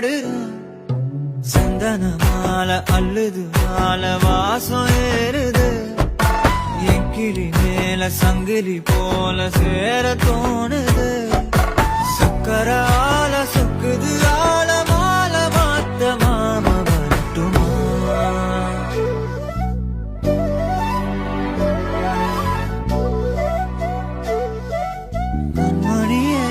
பாடுறான் சந்தன மாலை அல்லது மாலை வாசம் ஏறுது என் கிளி மேல சங்கிலி போல சேர தோணுது சக்கரால சொக்குது ஆல மால மாத்த மாம வரட்டுமா கண்மணியே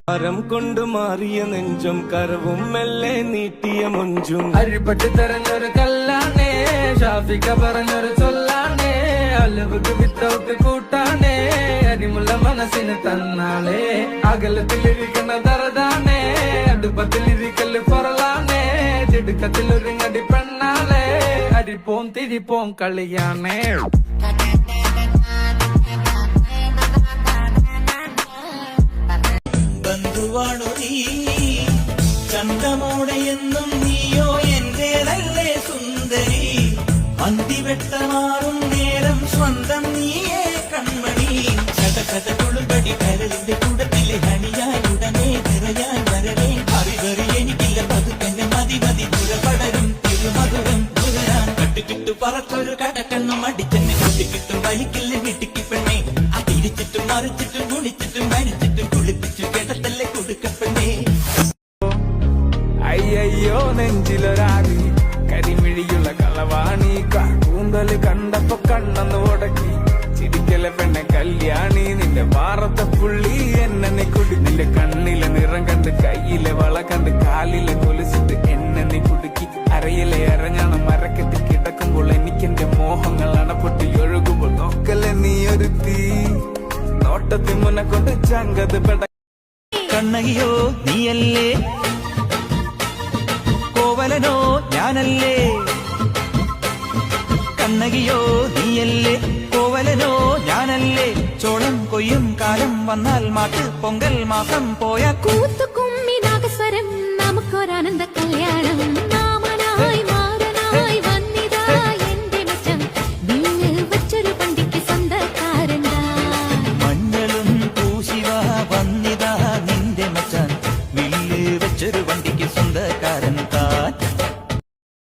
കരം കൊണ്ട് മാറിയ നെഞ്ചും കരവും മെല്ലെ നീട്ടിയ മുഞ്ചും അരിപ്പട്ട് തെരഞ്ഞൊരു കല്ലാണേ ഷാഫിക്ക പറഞ്ഞൊരു ചൊല്ലാണേ അലവുക്ക് വിത്തൗട്ട് കൂട്ടാണേ അരിമുള്ള മനസ്സിന് തന്നാളേ അകലത്തിലിരിക്കുന്ന ദറതാണേ അടുപ്പത്തിലിരിക്കല് പൊറലാണേ തിടുക്കത്തിലൊരുങ്ങടി പെണ്ണാളേ അരിപ്പോം തിരിപ്പോം കളിയാണേ ബന്ധുവാണു നീ ചന്തമോടെയെന്നും നീയോ എന്റേതല്ലേ സുന്ദരി അന്തിവെട്ടമാറും നേരം സ്വന്തം നീയേ കൺമണി കഥ കുളുപടി കരളിന്റെ കൂടത്തിലെ ഹണിയായി ഉടനെ നിറയാൻ വരവേ അറിവറി എനിക്കില്ല പതുക്കന്നെ മതി മതി പുറപടരും തിരുമധുരം പുകരാൻ കട്ടുകിട്ടു പറത്തൊരു കടക്കണ്ണും അടിച്ചെന്നെ കുട്ടിക്കിട്ടും വലിക്കില്ല വീട്ടിക്ക് പെണ്ണെ തിരിച്ചിട്ടും മറിച്ചിട്ടും കുണിച്ചിട്ടും മരിച്ചിട്ടും കുളിപ്പിച്ചു കേട്ടത്തല്ലേ കൊടുക്കപ്പെണ്ണേ അയ്യോ നെഞ്ചിലൊരാകി കരിമിഴിയുള്ള കളവാണി കൂന്തല് കണ്ടപ്പോ കണ്ണന്ന് ഉടക്കി ചിരിക്കല പെണ്ണെ കല്യാണി നിന്റെ വാറത്തെ പുള്ളി എന്നെ കുടി നിന്റെ കണ്ണിലെ നിറം കണ്ട് കയ്യിലെ വള കണ്ട് കാലിലെ കൊലിച്ചിട്ട് എന്നെ കുടുക്കി അരയിലെ അരഞ്ഞാണ് മരക്കെട്ടി കിടക്കുമ്പോൾ എനിക്കെന്റെ മോഹങ്ങൾ അണപ്പൊട്ടി ഒഴുകുമ്പോൾ നോക്കല്ലേ നീ ഒരു തീ നോട്ടത്തി മുന്നെ കൊണ്ട് ചങ്കത് പെട കണ്ണകിയോ നീയല്ലേ കോവലനോ ഞാനല്ലേ കണ്ണകിയോ നീയല്ലേ കോവലനോ ഞാനല്ലേ ചോളം കൊയ്യും കാലം വന്നാൽ മാട്ട് പൊങ്കൽ മാസം പോയ കൂത്തു